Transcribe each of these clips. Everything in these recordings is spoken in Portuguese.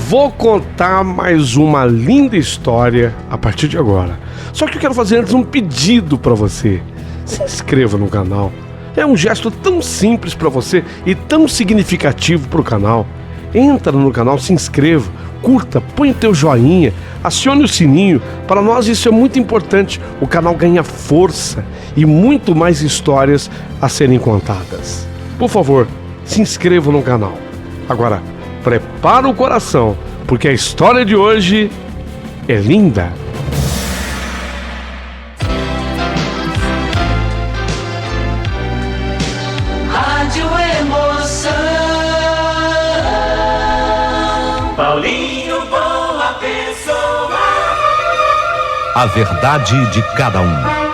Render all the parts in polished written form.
Vou contar mais uma linda história a partir de agora. Só que eu quero fazer antes um pedido para você. Se inscreva no canal. É um gesto tão simples para você e tão significativo para o canal. Entra no canal, se inscreva, curta, põe o teu joinha, acione o sininho. Para nós isso é muito importante. O canal ganha força e muito mais histórias a serem contadas. Por favor, se inscreva no canal. Agora, prepara o coração, porque a história de hoje é linda. Rádio Emoção. Paulinho, boa pessoa. A verdade de cada um.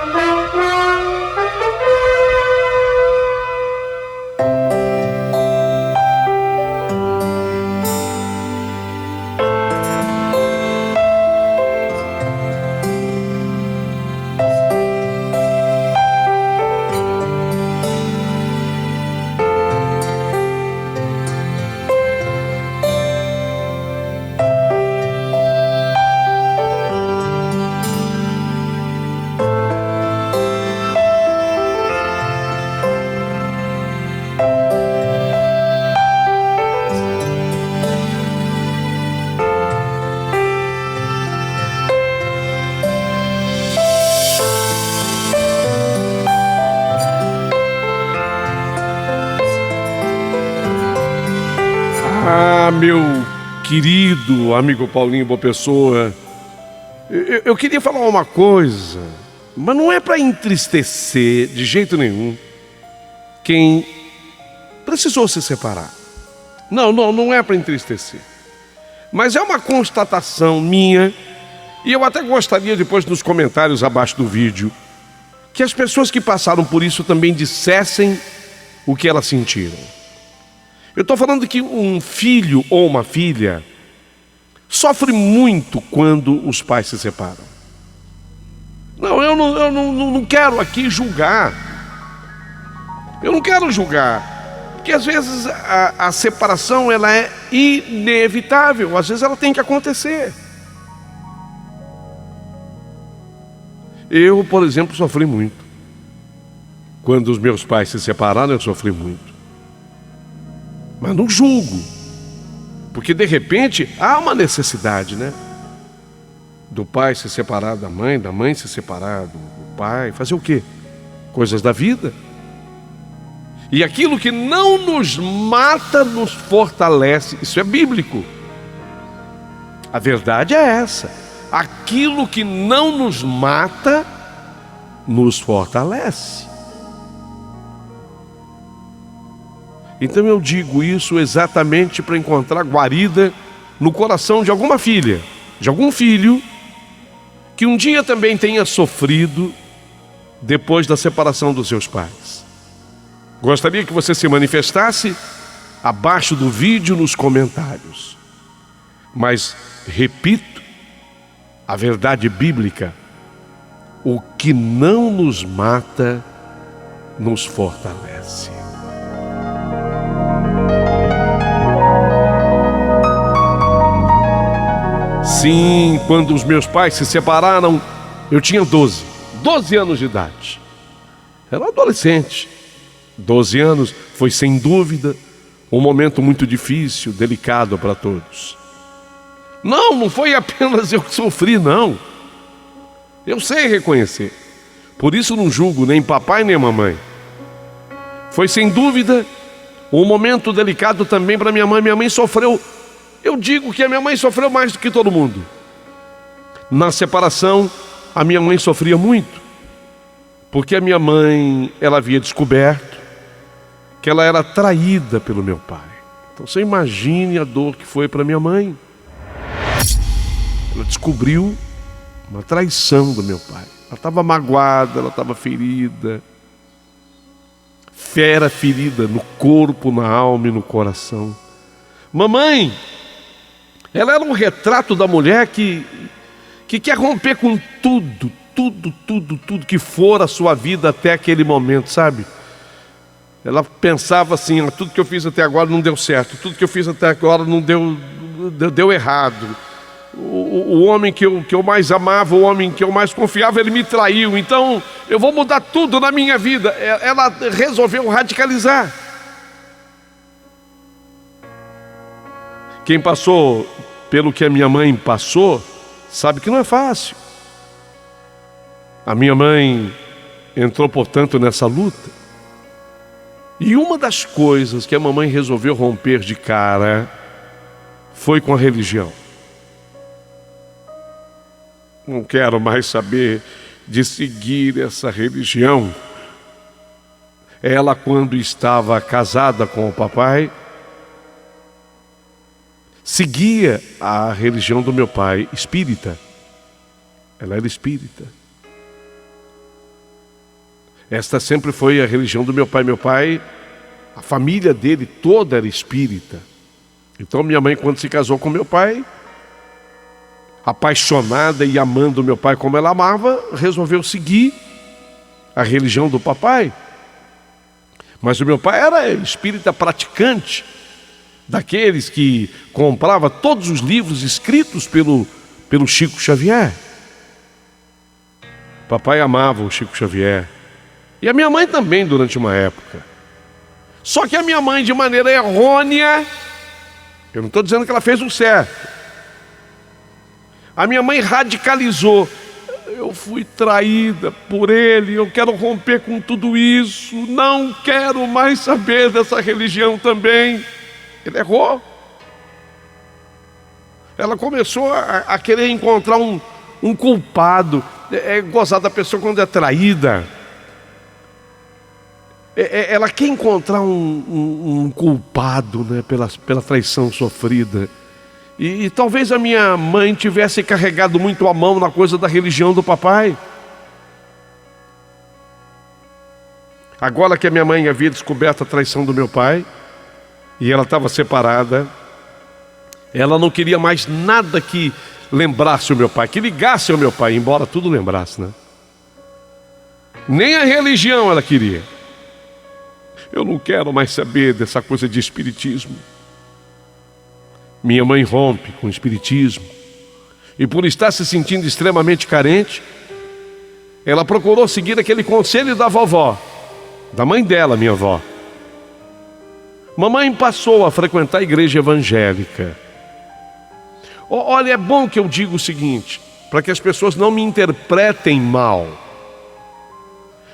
Meu querido amigo Paulinho Boa Pessoa, eu queria falar uma coisa, mas não é para entristecer de jeito nenhum quem precisou se separar. Não é para entristecer, mas é uma constatação minha, e eu até gostaria depois nos comentários abaixo do vídeo que as pessoas que passaram por isso também dissessem o que elas sentiram. Eu estou falando que um filho ou uma filha sofre muito quando os pais se separam. Eu não quero aqui julgar. Eu não quero julgar. Porque às vezes a separação ela é inevitável. Às vezes ela tem que acontecer. Eu, por exemplo, sofri muito. Quando os meus pais se separaram, eu sofri muito. Mas não julgo, porque de repente há uma necessidade, né? Do pai se separar da mãe se separar do pai, fazer o quê? Coisas da vida. E aquilo que não nos mata nos fortalece, isso é bíblico. A verdade é essa, aquilo que não nos mata nos fortalece. Então eu digo isso exatamente para encontrar guarida no coração de alguma filha, de algum filho, que um dia também tenha sofrido depois da separação dos seus pais. Gostaria que você se manifestasse abaixo do vídeo nos comentários. Mas, repito, a verdade bíblica, o que não nos mata, nos fortalece. Sim, quando os meus pais se separaram, eu tinha 12 anos de idade. Era adolescente. 12 anos foi sem dúvida um momento muito difícil, delicado para todos. Não foi apenas eu que sofri, não. Eu sei reconhecer. Por isso não julgo nem papai nem mamãe. Foi sem dúvida um momento delicado também para minha mãe. Minha mãe sofreu. Eu digo que a minha mãe sofreu mais do que todo mundo. Na separação, a minha mãe sofria muito, porque a minha mãe, ela havia descoberto que ela era traída pelo meu pai. Então você imagine a dor que foi para minha mãe. Ela descobriu uma traição do meu pai. Ela estava magoada, ela estava ferida. Ferida no corpo, na alma e no coração. Mamãe, ela era um retrato da mulher que quer romper com tudo que for a sua vida até aquele momento, sabe? Ela pensava assim, tudo que eu fiz até agora não deu certo, tudo que eu fiz até agora não deu, deu errado. O homem que eu mais amava, o homem que eu mais confiava, ele me traiu. Então eu vou mudar tudo na minha vida. Ela resolveu radicalizar. Quem passou pelo que a minha mãe passou, sabe que não é fácil. A minha mãe entrou, portanto, nessa luta. E uma das coisas que a mamãe resolveu romper de cara foi com a religião. Não quero mais saber de seguir essa religião. Ela, quando estava casada com o papai, seguia a religião do meu pai, espírita. Ela era espírita. Esta sempre foi a religião do meu pai. Meu pai, a família dele toda era espírita. Então minha mãe, quando se casou com meu pai, apaixonada e amando meu pai como ela amava, resolveu seguir a religião do papai. Mas o meu pai era espírita praticante, daqueles que comprava todos os livros escritos pelo Chico Xavier. Papai amava o Chico Xavier. E a minha mãe também, durante uma época. Só que a minha mãe, de maneira errônea, eu não estou dizendo que ela fez o certo, a minha mãe radicalizou. Eu fui traída por ele, eu quero romper com tudo isso, não quero mais saber dessa religião também. Ele errou. Ela começou a querer encontrar um culpado. É gozar da pessoa quando é traída. Ela quer encontrar um culpado, né, pela traição sofrida. E talvez a minha mãe tivesse carregado muito a mão na coisa da religião do papai. Agora que a minha mãe havia descoberto a traição do meu pai, e ela estava separada, ela não queria mais nada que lembrasse o meu pai, que ligasse ao meu pai, embora tudo lembrasse, né? Nem a religião ela queria. Eu não quero mais saber dessa coisa de espiritismo. Minha mãe rompe com o espiritismo. E por estar se sentindo extremamente carente, ela procurou seguir aquele conselho da vovó, da mãe dela, minha avó. Mamãe passou a frequentar a igreja evangélica. Olha, é bom que eu diga o seguinte, para que as pessoas não me interpretem mal.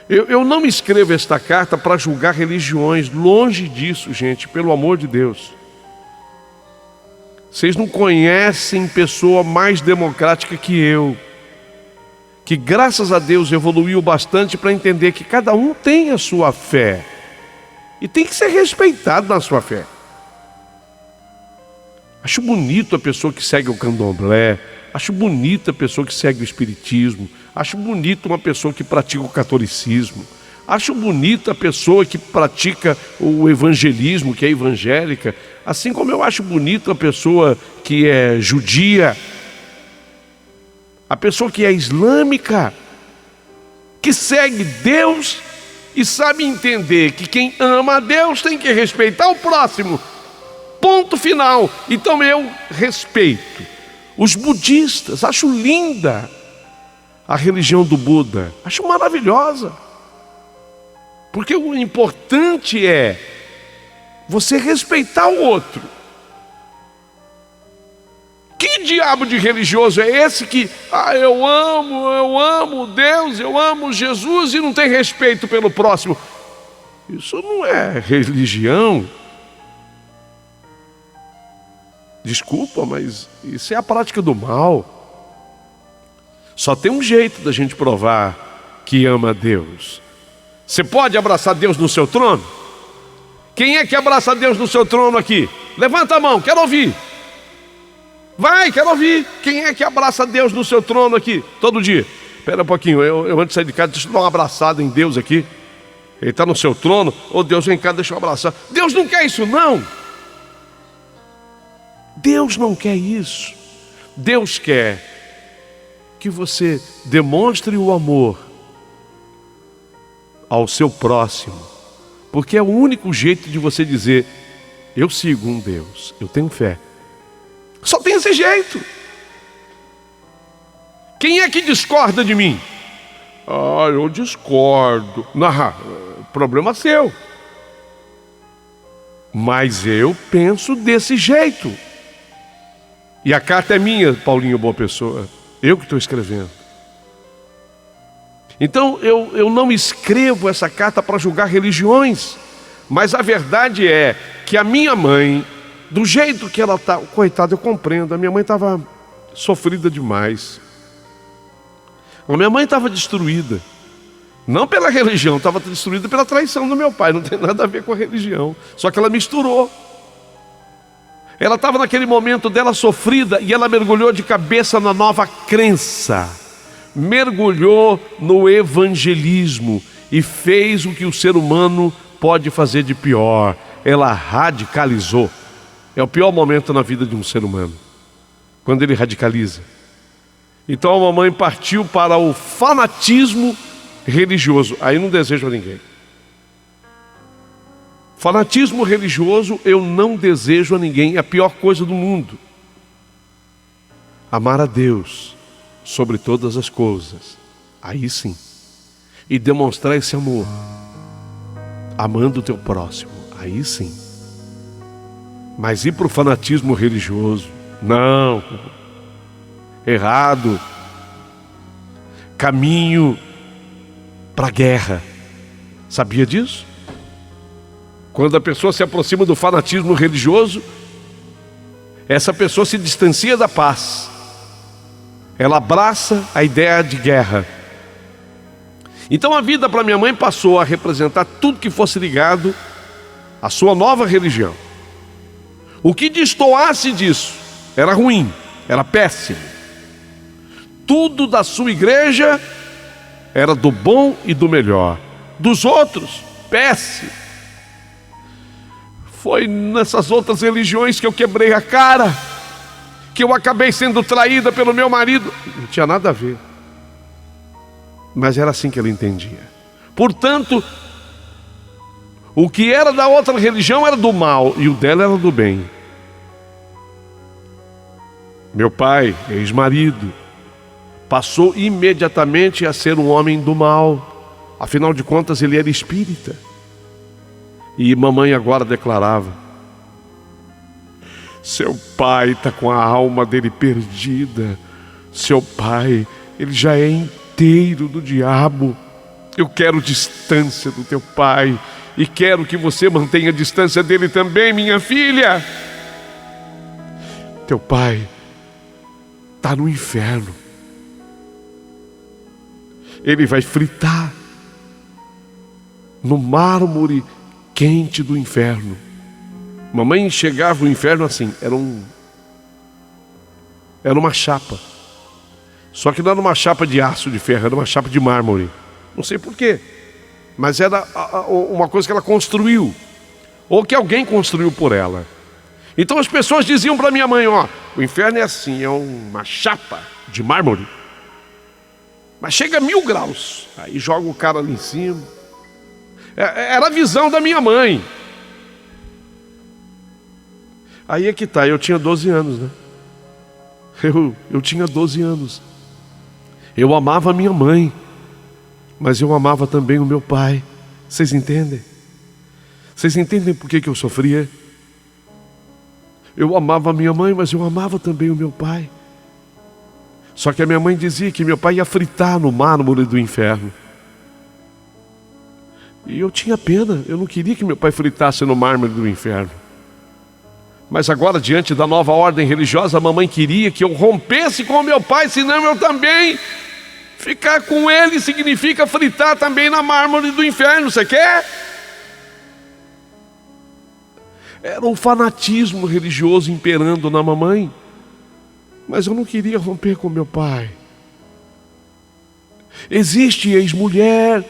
Eu não escrevo esta carta para julgar religiões, longe disso, gente, pelo amor de Deus. Vocês não conhecem pessoa mais democrática que eu, que graças a Deus evoluiu bastante para entender que cada um tem a sua fé e tem que ser respeitado na sua fé. Acho bonito a pessoa que segue o candomblé, acho bonita a pessoa que segue o espiritismo, acho bonito uma pessoa que pratica o catolicismo, acho bonita a pessoa que pratica o evangelismo, que é evangélica, assim como eu acho bonita a pessoa que é judia, a pessoa que é islâmica, que segue Deus e sabe entender que quem ama a Deus tem que respeitar o próximo. Ponto final. Então eu respeito. Os budistas, acho linda a religião do Buda, acho maravilhosa. Porque o importante é você respeitar o outro. Que diabo de religioso é esse que eu amo Deus, eu amo Jesus e não tem respeito pelo próximo? Isso não é religião. Desculpa, mas isso é a prática do mal. Só tem um jeito da gente provar que ama a Deus. Você pode abraçar Deus no seu trono? Quem é que abraça Deus no seu trono aqui? Levanta a mão, quero ouvir. Vai, quero ouvir. Quem é que abraça Deus no seu trono aqui, todo dia? Espera um pouquinho, eu antes de sair de casa, deixa eu dar uma abraçada em Deus aqui. Ele está no seu trono. Ô Deus, vem cá, deixa eu abraçar. Deus não quer isso, não. Deus não quer isso. Deus quer que você demonstre o amor ao seu próximo, porque é o único jeito de você dizer: eu sigo um Deus, eu tenho fé. desse jeito. Quem é que discorda de mim? Ah, eu discordo. Não, problema seu. Mas eu penso desse jeito. E a carta é minha, Paulinho Boa Pessoa. Eu que estou escrevendo. Então eu não escrevo essa carta para julgar religiões. Mas a verdade é que a minha mãe, do jeito que ela está, coitada, eu compreendo, a minha mãe estava sofrida demais. A minha mãe estava destruída. Não pela religião, estava destruída pela traição do meu pai. Não tem nada a ver com a religião. Só que ela misturou. Ela estava naquele momento dela sofrida e ela mergulhou de cabeça na nova crença. Mergulhou no evangelismo e fez o que o ser humano pode fazer de pior. Ela radicalizou. É o pior momento na vida de um ser humano, quando ele radicaliza. Então a mamãe partiu para o fanatismo religioso. Aí não desejo a ninguém. Fanatismo religioso eu não desejo a ninguém. É a pior coisa do mundo. Amar a Deus sobre todas as coisas, aí sim. E demonstrar esse amor, amando o teu próximo, aí sim. Mas ir para o fanatismo religioso, não. Errado. Caminho para a guerra. Sabia disso? Quando a pessoa se aproxima do fanatismo religioso, essa pessoa se distancia da paz. Ela abraça a ideia de guerra. Então a vida para minha mãe passou a representar tudo que fosse ligado à sua nova religião. O que destoasse disso era ruim, era péssimo. Tudo da sua igreja era do bom e do melhor. Dos outros, péssimo. Foi nessas outras religiões que eu quebrei a cara, que eu acabei sendo traída pelo meu marido. Não tinha nada a ver. Mas era assim que ela entendia. Portanto, o que era da outra religião era do mal e o dela era do bem. Meu pai, ex-marido, passou imediatamente a ser um homem do mal. Afinal de contas, ele era espírita. E mamãe agora declarava: seu pai está com a alma dele perdida. Seu pai, ele já é inteiro do diabo. Eu quero distância do teu pai e quero que você mantenha a distância dele também, minha filha. Teu pai está no inferno. Ele vai fritar no mármore quente do inferno. Mamãe enxergava o inferno assim, era uma chapa. Só que não era uma chapa de aço, de ferro, era uma chapa de mármore. Não sei porquê, mas era uma coisa que ela construiu, ou que alguém construiu por ela. Então as pessoas diziam para minha mãe: ó, o inferno é assim, é uma chapa de mármore, mas chega a 1000 graus, aí joga o cara ali em cima. Era a visão da minha mãe. Aí é que tá, eu tinha 12 anos, né? Eu tinha 12 anos. Eu amava a minha mãe, mas eu amava também o meu pai. Vocês entendem? Vocês entendem por que eu sofria? Eu amava a minha mãe, mas eu amava também o meu pai. Só que a minha mãe dizia que meu pai ia fritar no mármore do inferno. E eu tinha pena, eu não queria que meu pai fritasse no mármore do inferno. Mas agora, diante da nova ordem religiosa, a mamãe queria que eu rompesse com o meu pai, senão eu também. Ficar com ele significa fritar também na mármore do inferno, você quer? Era um fanatismo religioso imperando na mamãe. Mas eu não queria romper com meu pai. Existe ex-mulher,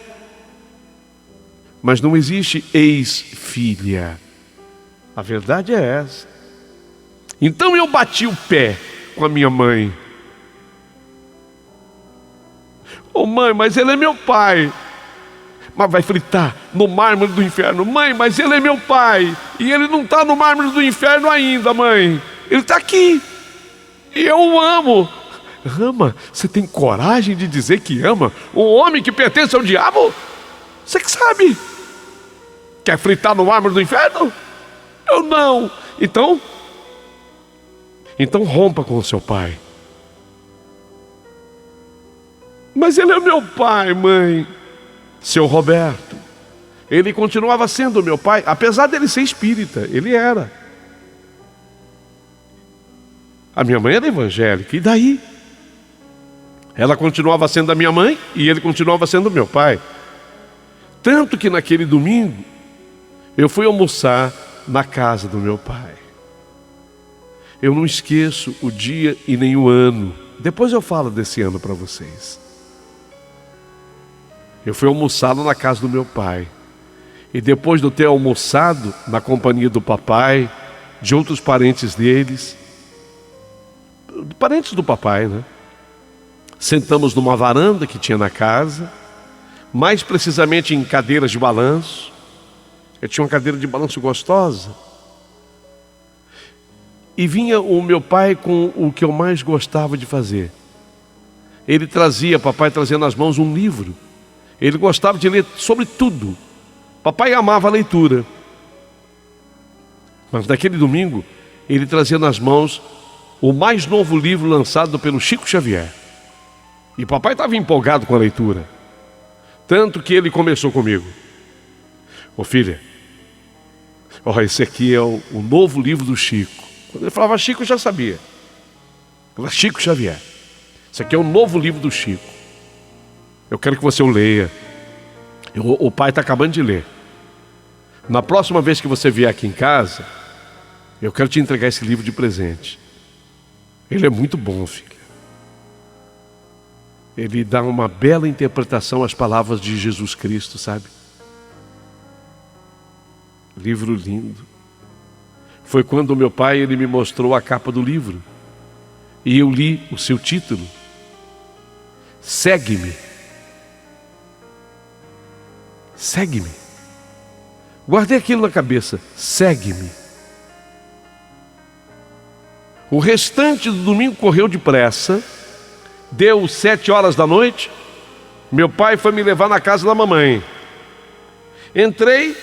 mas não existe ex-filha. A verdade é essa. Então eu bati o pé com a minha mãe. Ô mãe, mas ele é meu pai. Mas vai fritar no mármore do inferno. Mãe, mas ele é meu pai. E ele não está no mármore do inferno ainda, mãe. Ele está aqui. E eu o amo. Ama? Você tem coragem de dizer que ama um homem que pertence ao diabo? Você que sabe. Quer fritar no mármore do inferno? Eu não. Então rompa com o seu pai. Mas ele é meu pai, mãe. Seu Roberto. Ele continuava sendo meu pai, apesar dele ser espírita. Ele era. A minha mãe era evangélica, e daí? Ela continuava sendo a minha mãe e ele continuava sendo meu pai. Tanto que naquele domingo eu fui almoçar na casa do meu pai. Eu não esqueço o dia e nem o ano. Depois eu falo desse ano para vocês. Eu fui almoçar na casa do meu pai. E depois de eu ter almoçado na companhia do papai, de outros parentes deles, parentes do papai, né? Sentamos numa varanda que tinha na casa, mais precisamente em cadeiras de balanço. Eu tinha uma cadeira de balanço gostosa. E vinha o meu pai com o que eu mais gostava de fazer. Papai trazia nas mãos um livro. Ele gostava de ler sobre tudo. Papai amava a leitura. Mas naquele domingo, ele trazia nas mãos o mais novo livro lançado pelo Chico Xavier. E papai estava empolgado com a leitura. Tanto que ele começou comigo. Ô filha, esse aqui é o novo livro do Chico. Quando ele falava Chico, eu já sabia. Era Chico Xavier. Esse aqui é o novo livro do Chico. Eu quero que você o leia. O pai está acabando de ler. Na próxima vez que você vier aqui em casa, eu quero te entregar esse livro de presente. Ele é muito bom, filha. Ele dá uma bela interpretação às palavras de Jesus Cristo, sabe? Livro lindo. Foi quando o meu pai ele me mostrou a capa do livro. E eu li o seu título. Segue-me. Segue-me. Guardei aquilo na cabeça. Segue-me. O restante do domingo correu depressa. Deu 7 horas da noite. Meu pai foi me levar na casa da mamãe. Entrei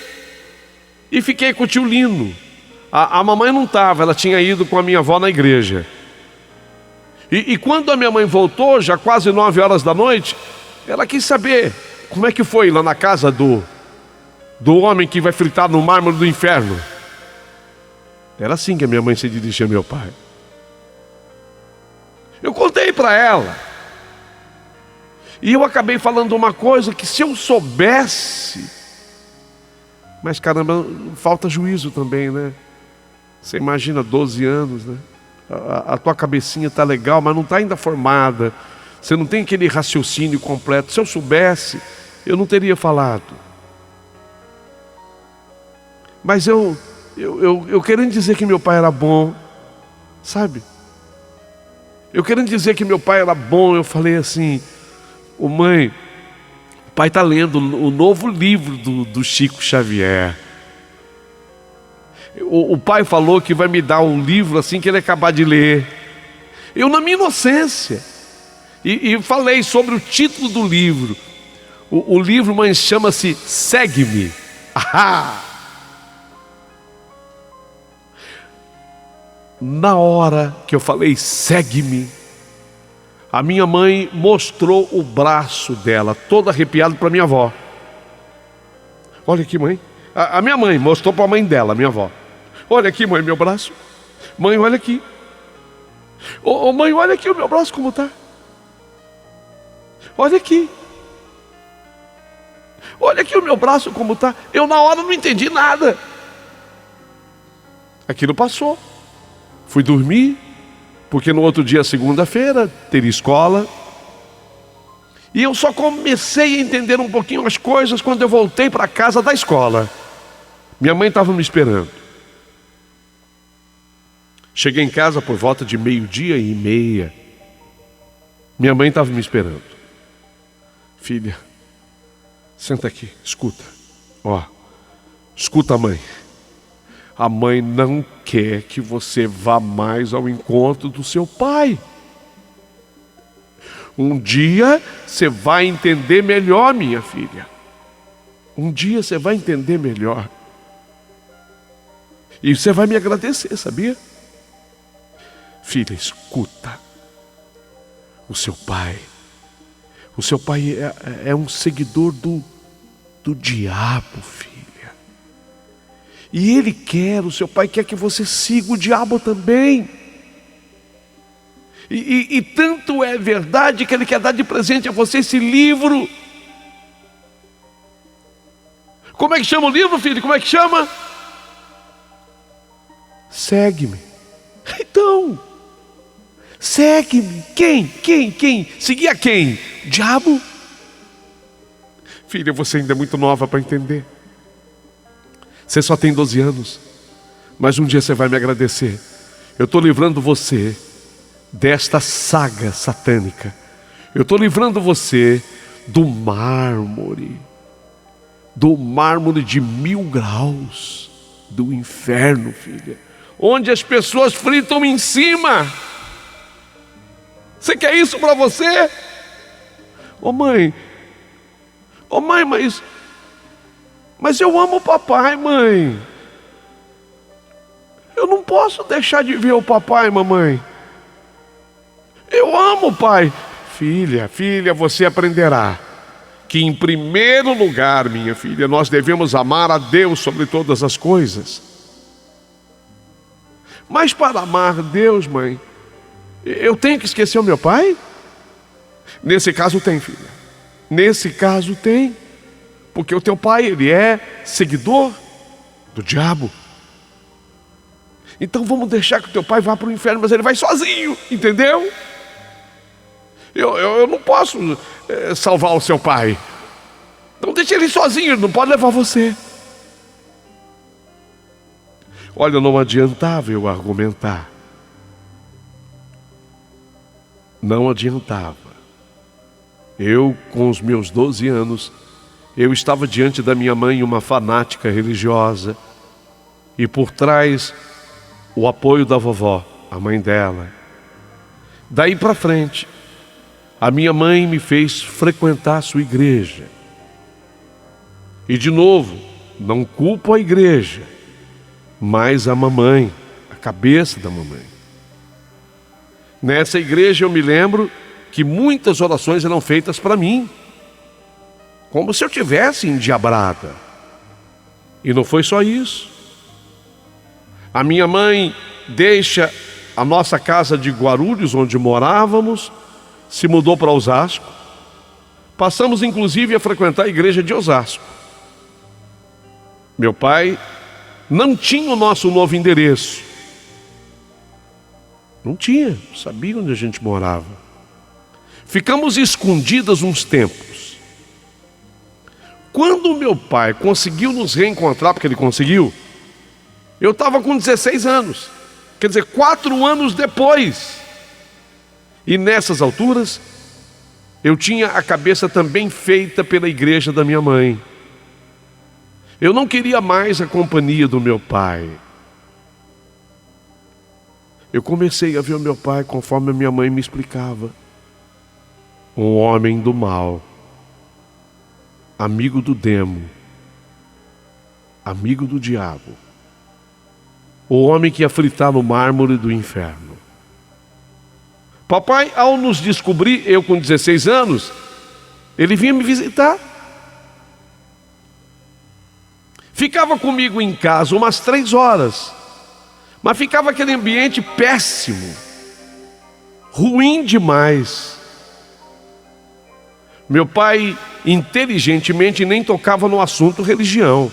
e fiquei com o tio Lino. A mamãe não estava, ela tinha ido com a minha avó na igreja. E quando a minha mãe voltou, já quase 9 horas da noite, ela quis saber como é que foi lá na casa do homem que vai fritar no mármore do inferno. Era assim que a minha mãe se dirigia ao meu pai. Eu contei para ela. E eu acabei falando uma coisa que se eu soubesse... Mas caramba, falta juízo também, né? Você imagina 12 anos, né? A tua cabecinha está legal, mas não está ainda formada. Você não tem aquele raciocínio completo. Se eu soubesse, eu não teria falado. Mas eu querendo dizer que meu pai era bom, sabe? Eu querendo dizer que meu pai era bom, eu falei assim: ô mãe, o pai está lendo o novo livro do Chico Xavier. O pai falou que vai me dar um livro assim que ele acabar de ler. Eu, na minha inocência, e falei sobre o título do livro. O livro, mãe, chama-se Segue-me. Na hora que eu falei segue-me, a minha mãe mostrou o braço dela, todo arrepiado, para minha avó. Olha aqui, mãe. A minha mãe mostrou para a mãe dela, a minha avó. Olha aqui, mãe, meu braço. Mãe, olha aqui. Ô, mãe, olha aqui o meu braço como está. Olha aqui. Olha aqui o meu braço como está. Eu na hora não entendi nada. Aquilo passou. Fui dormir, porque no outro dia, segunda-feira, teria escola. E eu só comecei a entender um pouquinho as coisas quando eu voltei para a casa da escola. Minha mãe estava me esperando. Cheguei em casa por volta de 12:30. Minha mãe estava me esperando. Filha, senta aqui, escuta. Escuta a mãe. A mãe não quer que você vá mais ao encontro do seu pai. Um dia você vai entender melhor, minha filha. Um dia você vai entender melhor. E você vai me agradecer, sabia? Filha, escuta. O seu pai é um seguidor do diabo, filha. E o seu pai quer que você siga o diabo também. E tanto é verdade que ele quer dar de presente a você esse livro. Como é que chama o livro, filho? Como é que chama? Segue-me. Então, segue-me. Quem? Seguir a quem? O diabo? Filha, você ainda é muito nova para entender. Você só tem 12 anos. Mas um dia você vai me agradecer. Eu estou livrando você desta saga satânica. Eu estou livrando você do mármore de 1000 graus do inferno, filha, onde as pessoas fritam em cima. Você quer isso para você? Ô mãe, mas eu amo o papai, mãe. Eu não posso deixar de ver o papai, mamãe. Eu amo o pai. Filha, você aprenderá que em primeiro lugar, minha filha, nós devemos amar a Deus sobre todas as coisas. Mas para amar Deus, mãe, eu tenho que esquecer o meu pai? Nesse caso tem, filha. Nesse caso tem. Porque o teu pai, ele é seguidor do diabo. Então vamos deixar que o teu pai vá para o inferno, mas ele vai sozinho, entendeu? Eu não posso salvar o seu pai. Então deixa ele sozinho, ele não pode levar você. Olha, não adiantava eu argumentar. Não adiantava. Eu, com os meus 12 anos, eu estava diante da minha mãe, uma fanática religiosa, e por trás o apoio da vovó, a mãe dela. Daí para frente, a minha mãe me fez frequentar a sua igreja. E de novo, não culpo a igreja, mas a mamãe, a cabeça da mamãe. Nessa igreja eu me lembro que muitas orações eram feitas para mim, como se eu tivesse endiabrada. E não foi só isso. A minha mãe deixa a nossa casa de Guarulhos, onde morávamos, se mudou para Osasco. Passamos inclusive a frequentar a igreja de Osasco. Meu pai não tinha o nosso novo endereço. Não tinha, sabia onde a gente morava. Ficamos escondidas uns tempos. Quando meu pai conseguiu nos reencontrar, porque ele conseguiu, eu estava com 16 anos. Quer dizer, 4 anos depois. E nessas alturas, eu tinha a cabeça também feita pela igreja da minha mãe. Eu não queria mais a companhia do meu pai. Eu comecei a ver o meu pai conforme a minha mãe me explicava. Um homem do mal, amigo do demo, amigo do diabo. O homem que ia fritar no mármore do inferno. Papai, ao nos descobrir, eu com 16 anos, ele vinha me visitar. Ficava comigo em casa umas 3 horas. Mas ficava aquele ambiente péssimo. Ruim demais. Meu pai, inteligentemente, nem tocava no assunto religião.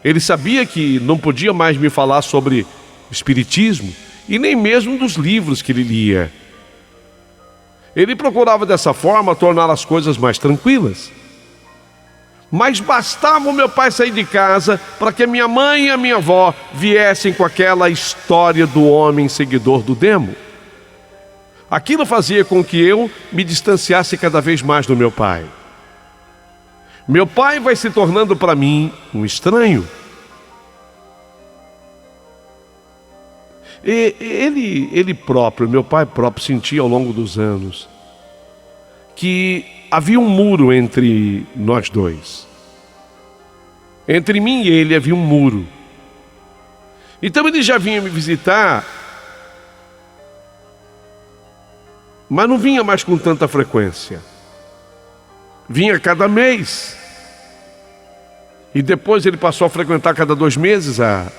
Ele sabia que não podia mais me falar sobre espiritismo e nem mesmo dos livros que ele lia. Ele procurava dessa forma tornar as coisas mais tranquilas. Mas bastava o meu pai sair de casa para que a minha mãe e a minha avó viessem com aquela história do homem seguidor do demo. Aquilo fazia com que eu me distanciasse cada vez mais do meu pai. Meu pai vai se tornando para mim um estranho. E ele próprio, meu pai próprio, sentia ao longo dos anos que havia um muro entre nós dois. Entre mim e ele havia um muro. Então ele já vinha me visitar, mas não vinha mais com tanta frequência. Vinha cada mês. E depois ele passou a frequentar cada 2 meses a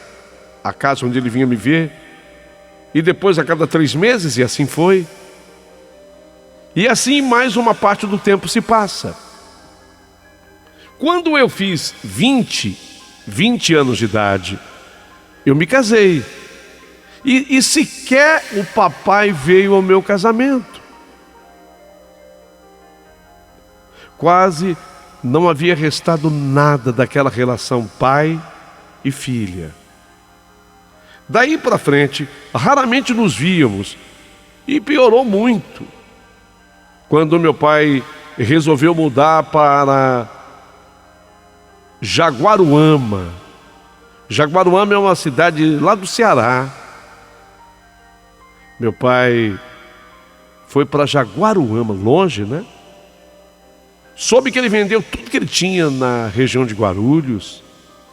casa onde ele vinha me ver. E depois a cada 3 meses, e assim foi. E assim mais uma parte do tempo se passa. Quando eu fiz 20 anos de idade, eu me casei. E sequer o papai veio ao meu casamento. Quase não havia restado nada daquela relação pai e filha. Daí para frente, raramente nos víamos. E piorou muito quando meu pai resolveu mudar para Jaguaruama. Jaguaruama é uma cidade lá do Ceará. Meu pai foi para Jaguaruama, longe, né? Soube que ele vendeu tudo que ele tinha na região de Guarulhos,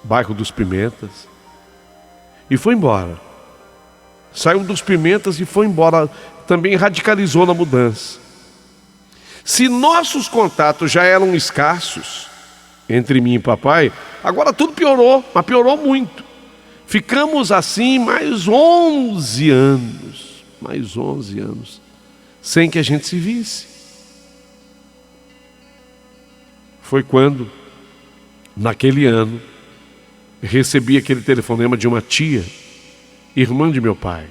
bairro dos Pimentas, e foi embora. Saiu dos Pimentas e foi embora. Também radicalizou na mudança. Se nossos contatos já eram escassos entre mim e papai, agora tudo piorou, mas piorou muito. Ficamos assim mais 11 anos, sem que a gente se visse. Foi quando, naquele ano, recebi aquele telefonema de uma tia, irmã de meu pai.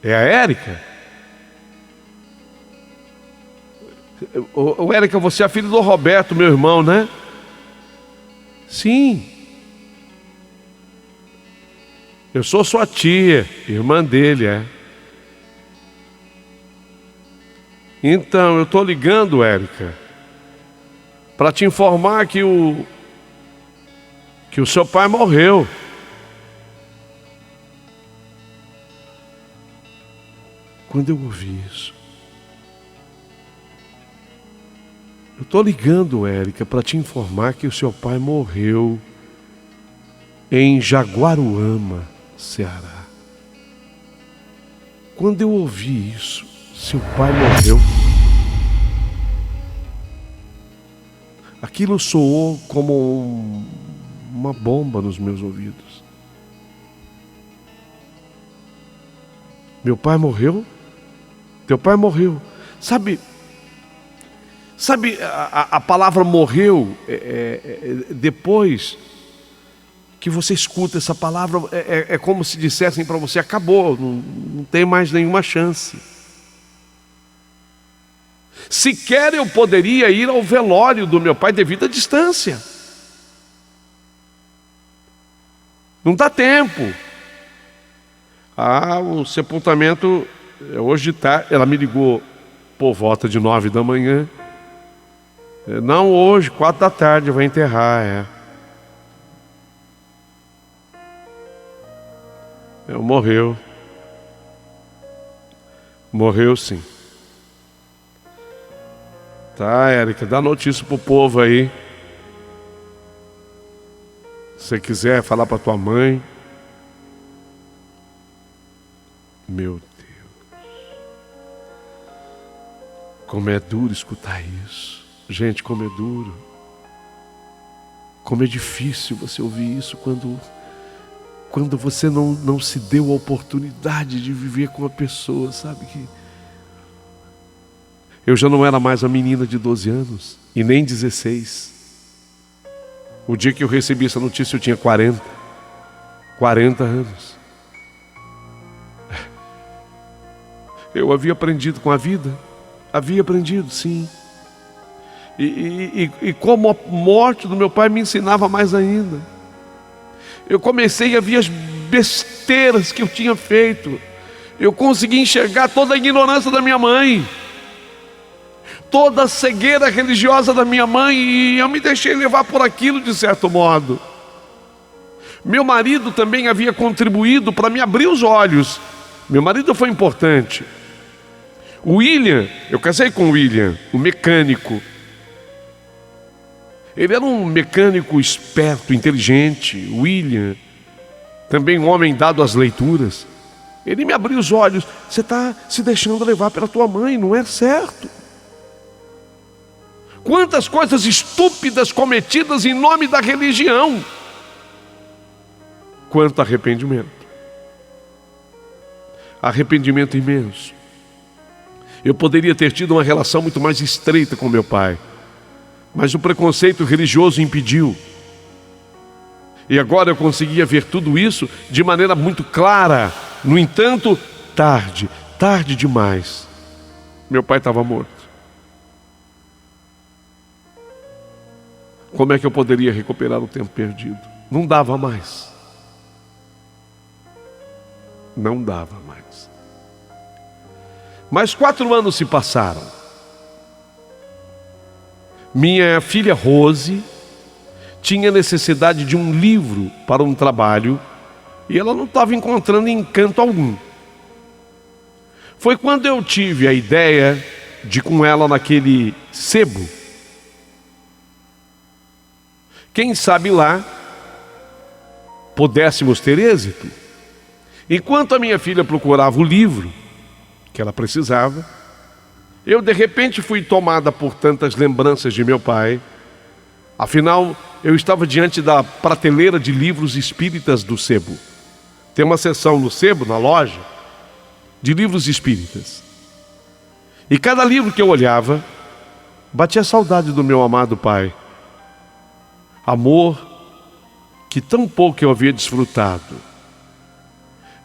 É a Érica? Ô Érica, você é a filha do Roberto, meu irmão, né? Sim. Eu sou sua tia, irmã dele, é. Então, eu estou ligando, Érica, para te informar que o seu pai morreu. Quando eu ouvi isso, eu estou ligando, Érica, para te informar que o seu pai morreu em Jaguaruama, Ceará. Quando eu ouvi isso, seu pai morreu. Aquilo soou como uma bomba nos meus ouvidos. Meu pai morreu? Teu pai morreu. Sabe a palavra morreu, depois que você escuta essa palavra, é como se dissessem para você: acabou, não tem mais nenhuma chance. Sequer eu poderia ir ao velório do meu pai devido à distância. Não dá tempo. O sepultamento hoje tá. Ela me ligou por volta de 9 da manhã. Não, hoje, 4 da tarde, vai enterrar, Morreu. Morreu, sim. Tá, Érica, dá notícia pro povo aí. Se você quiser falar pra tua mãe. Meu Deus. Como é duro escutar isso. Gente, como é duro. Como é difícil você ouvir isso quando você não se deu a oportunidade de viver com a pessoa, sabe que... Eu já não era mais uma menina de 12 anos, e nem 16. O dia que eu recebi essa notícia eu tinha 40 anos. Eu havia aprendido com a vida, havia aprendido, sim. E como a morte do meu pai me ensinava mais ainda. Eu comecei a ver as besteiras que eu tinha feito. Eu consegui enxergar toda a ignorância da minha mãe, toda a cegueira religiosa da minha mãe e eu me deixei levar por aquilo de certo modo. Meu marido também havia contribuído para me abrir os olhos. Meu marido foi importante. O William, eu casei com o William, o mecânico. Ele era um mecânico esperto, inteligente. O William, também um homem dado às leituras. Ele me abriu os olhos. Você está se deixando levar pela tua mãe, não é certo. Quantas coisas estúpidas cometidas em nome da religião. Quanto arrependimento. Arrependimento imenso. Eu poderia ter tido uma relação muito mais estreita com meu pai, mas o preconceito religioso impediu. E agora eu conseguia ver tudo isso de maneira muito clara. No entanto, tarde demais. Meu pai estava morto. Como é que eu poderia recuperar o tempo perdido? Não dava mais. Não dava mais. Mas 4 anos se passaram. Minha filha Rose tinha necessidade de um livro para um trabalho e ela não estava encontrando encanto algum. Foi quando eu tive a ideia de ir com ela naquele sebo. Quem sabe lá pudéssemos ter êxito. Enquanto a minha filha procurava o livro que ela precisava, eu de repente fui tomada por tantas lembranças de meu pai. Afinal, eu estava diante da prateleira de livros espíritas do sebo. Tem uma seção no sebo, na loja, de livros espíritas. E cada livro que eu olhava, batia saudade do meu amado pai. Amor que tão pouco eu havia desfrutado.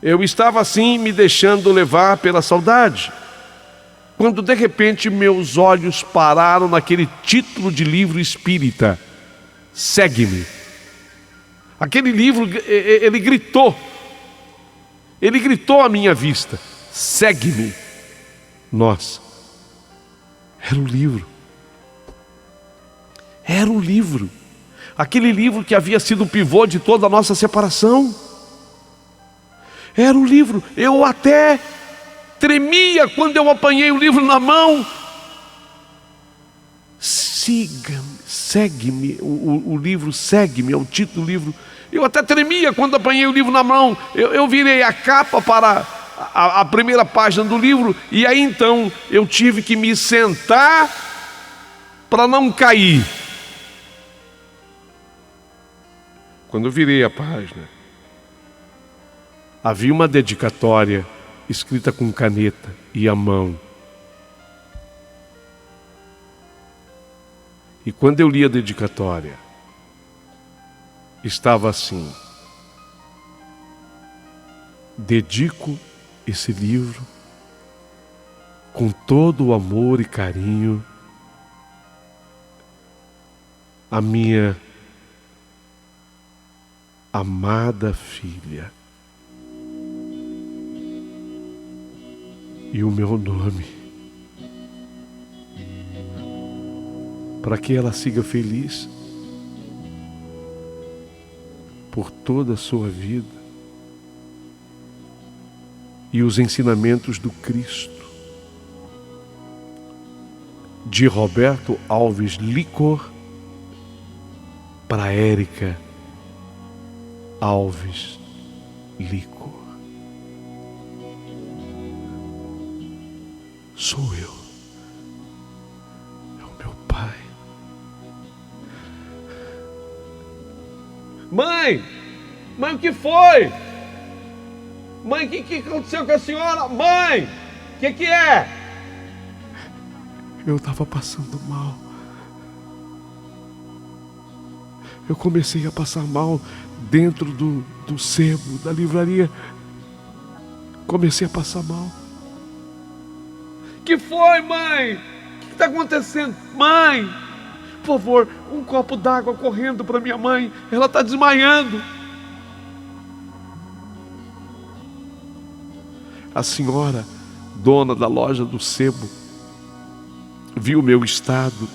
Eu estava assim me deixando levar pela saudade, quando de repente meus olhos pararam naquele título de livro espírita, Segue-me. Aquele livro, ele gritou à minha vista, segue-me. Nossa, era o livro, aquele livro que havia sido o pivô de toda a nossa separação. Era o livro. Eu até tremia quando eu apanhei o livro na mão. Segue-me, o livro Segue-me, é o título do livro. Eu até tremia quando apanhei o livro na mão. Eu virei a capa para a primeira página do livro, e aí então eu tive que me sentar para não cair. Quando eu virei a página, havia uma dedicatória escrita com caneta e a mão. E quando eu li a dedicatória, estava assim: dedico esse livro com todo o amor e carinho à minha amada filha. E o meu nome, para que ela siga feliz por toda a sua vida, e os ensinamentos do Cristo, de Roberto Alves Licor para Érica Alves Licor. Sou eu. É o meu pai. Mãe, o que foi? Mãe, o que aconteceu com a senhora? Mãe, o que é? Eu estava passando mal. Eu comecei a passar mal dentro do sebo, da livraria. Comecei a passar mal. Que foi, mãe? O que está acontecendo? Mãe, por favor, um copo d'água correndo para minha mãe. Ela está desmaiando. A senhora, dona da loja do sebo, viu o meu estado,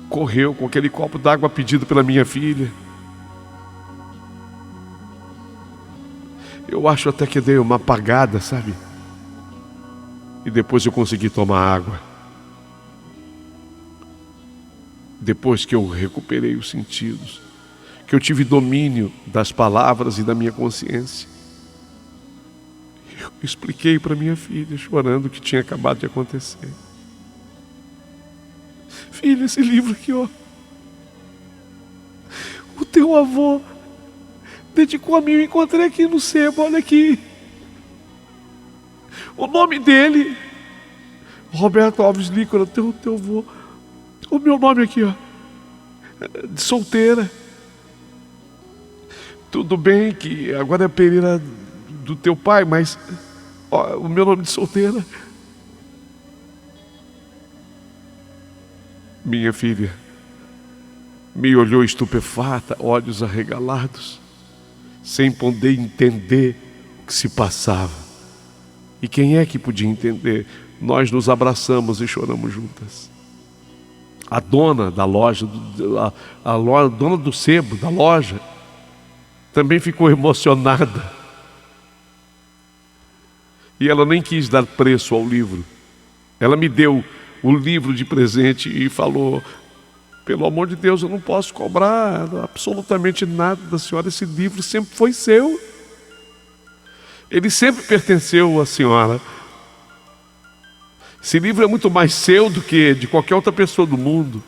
correu com aquele copo d'água pedido pela minha filha. Eu acho até que dei uma apagada, sabe? E depois eu consegui tomar água. Depois que eu recuperei os sentidos, que eu tive domínio das palavras e da minha consciência, eu expliquei para minha filha, chorando, o que tinha acabado de acontecer. Filha, esse livro aqui, ó, o teu avô dedicou a mim, eu encontrei aqui no sebo, olha aqui. O nome dele, Roberto Alves Líquora, teu avô. O meu nome aqui, ó, de solteira. Tudo bem que agora é Pereira do teu pai, mas ó, o meu nome de solteira. Minha filha me olhou estupefata, olhos arregalados, sem poder entender o que se passava. E quem é que podia entender? Nós nos abraçamos e choramos juntas. A dona da loja, a dona do sebo, da loja, também ficou emocionada. E ela nem quis dar preço ao livro. Ela me deu o livro de presente e falou: pelo amor de Deus, eu não posso cobrar absolutamente nada da senhora. Esse livro sempre foi seu. Ele sempre pertenceu à senhora. Esse livro é muito mais seu do que de qualquer outra pessoa do mundo.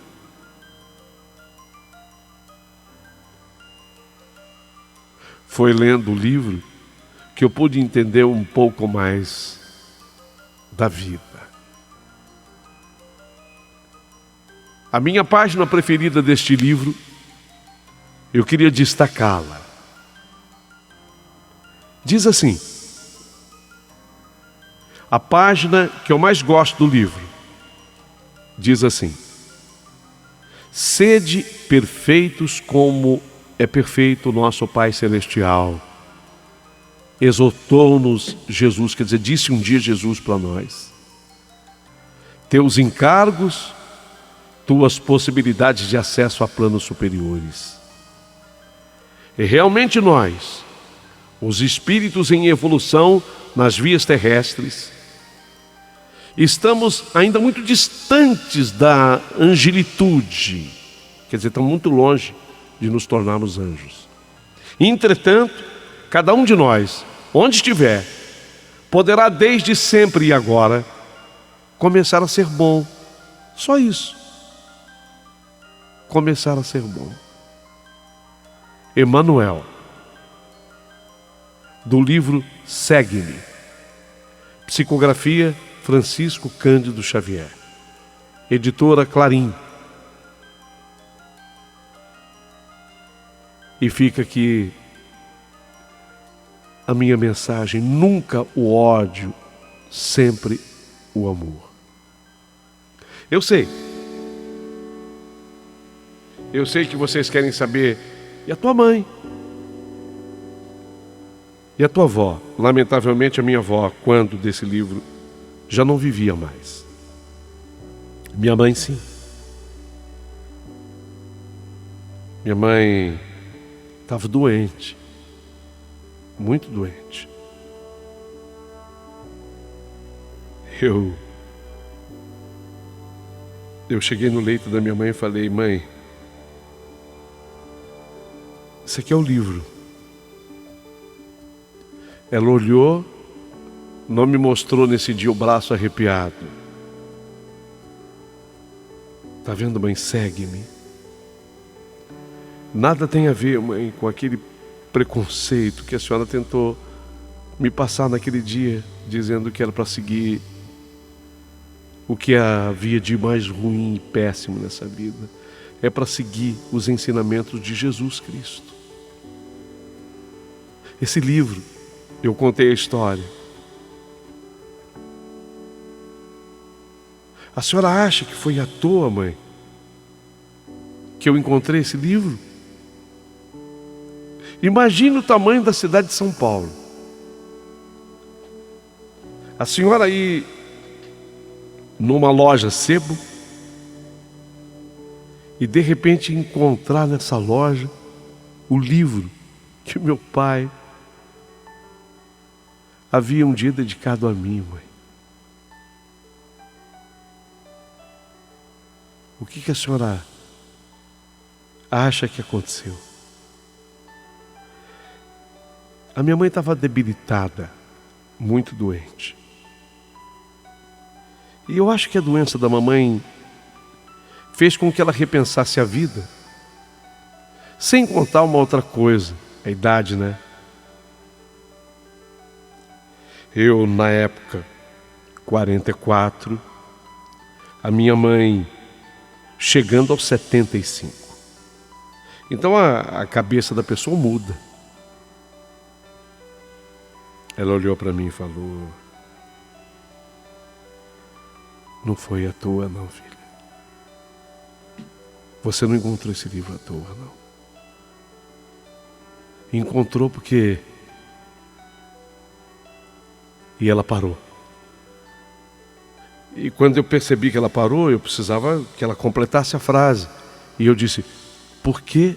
Foi lendo o livro que eu pude entender um pouco mais da vida. A minha página preferida deste livro, eu queria destacá-la. Diz assim: a página que eu mais gosto do livro diz assim: sede perfeitos como é perfeito o nosso Pai Celestial. Exortou-nos Jesus, quer dizer, disse um dia Jesus para nós: teus encargos, tuas possibilidades de acesso a planos superiores. E realmente nós, os espíritos em evolução nas vias terrestres, estamos ainda muito distantes da angelitude, quer dizer, estamos muito longe de nos tornarmos anjos. Entretanto, cada um de nós, onde estiver, poderá desde sempre e agora começar a ser bom. Só isso. Começar a ser bom. Emmanuel, do livro Segue-me, psicografia Francisco Cândido Xavier, editora Clarim. E fica aqui a minha mensagem: nunca o ódio, sempre o amor. Eu sei que vocês querem saber, e a tua mãe? E a tua avó? Lamentavelmente a minha avó, quando desse livro, já não vivia mais. Minha mãe sim. Minha mãe estava doente, muito doente. Eu cheguei no leito da minha mãe e falei: mãe, esse aqui é o livro. Ela olhou, não me mostrou nesse dia o braço arrepiado. Tá vendo, mãe? Segue-me. Nada tem a ver, mãe, com aquele preconceito que a senhora tentou me passar naquele dia, dizendo que era para seguir o que havia de mais ruim e péssimo nessa vida. É para seguir os ensinamentos de Jesus Cristo. Esse livro, eu contei a história. A senhora acha que foi à toa, mãe, que eu encontrei esse livro? Imagine o tamanho da cidade de São Paulo. A senhora aí numa loja sebo e de repente encontrar nessa loja o livro que meu pai havia um dia dedicado a mim, mãe. O que a senhora acha que aconteceu? A minha mãe estava debilitada, muito doente. E eu acho que a doença da mamãe fez com que ela repensasse a vida, sem contar uma outra coisa, a idade, né? Eu, na época, 44, a minha mãe chegando aos 75. Então a cabeça da pessoa muda. Ela olhou para mim e falou: não foi à toa não, filha. Você não encontrou esse livro à toa, não. Encontrou porque... E ela parou. E quando eu percebi que ela parou, eu precisava que ela completasse a frase. E eu disse: por quê?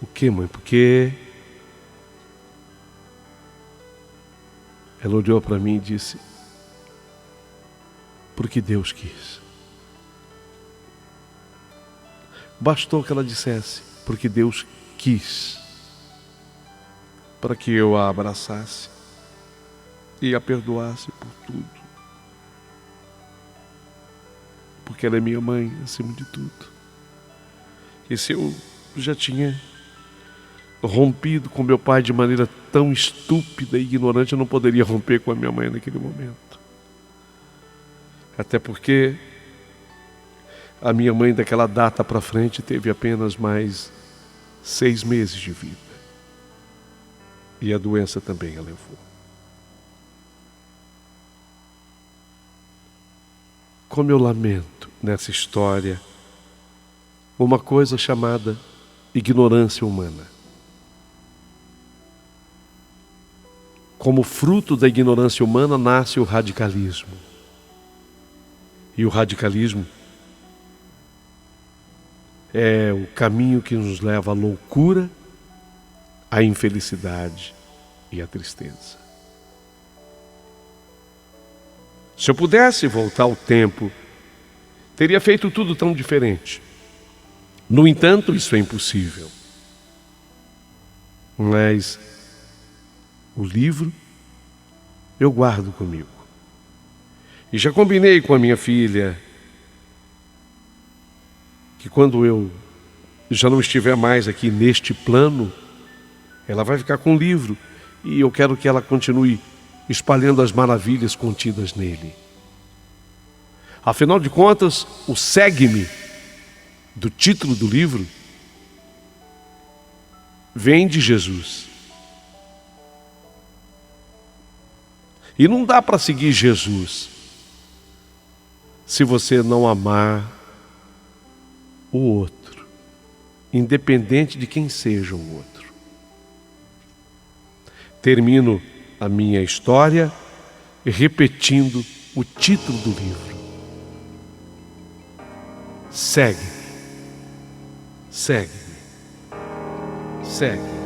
O quê, mãe? Porque... Ela olhou para mim e disse: porque Deus quis. Bastou que ela dissesse: porque Deus quis, para que eu a abraçasse e a perdoasse por tudo. Porque ela é minha mãe, acima de tudo. E se eu já tinha rompido com meu pai de maneira tão estúpida e ignorante, eu não poderia romper com a minha mãe naquele momento. Até porque a minha mãe daquela data para frente teve apenas mais 6 meses de vida. E a doença também a levou. Como eu lamento nessa história uma coisa chamada ignorância humana. Como fruto da ignorância humana nasce o radicalismo. E o radicalismo é o caminho que nos leva à loucura, à infelicidade e à tristeza. Se eu pudesse voltar ao tempo, teria feito tudo tão diferente. No entanto, isso é impossível. Mas o livro eu guardo comigo. E já combinei com a minha filha que quando eu já não estiver mais aqui neste plano, ela vai ficar com o livro e eu quero que ela continue espalhando as maravilhas contidas nele. Afinal de contas, o segue-me do título do livro vem de Jesus. E não dá para seguir Jesus se você não amar o outro, independente de quem seja o outro. Termino a minha história repetindo o título do livro. Segue-me, segue-me, segue-me.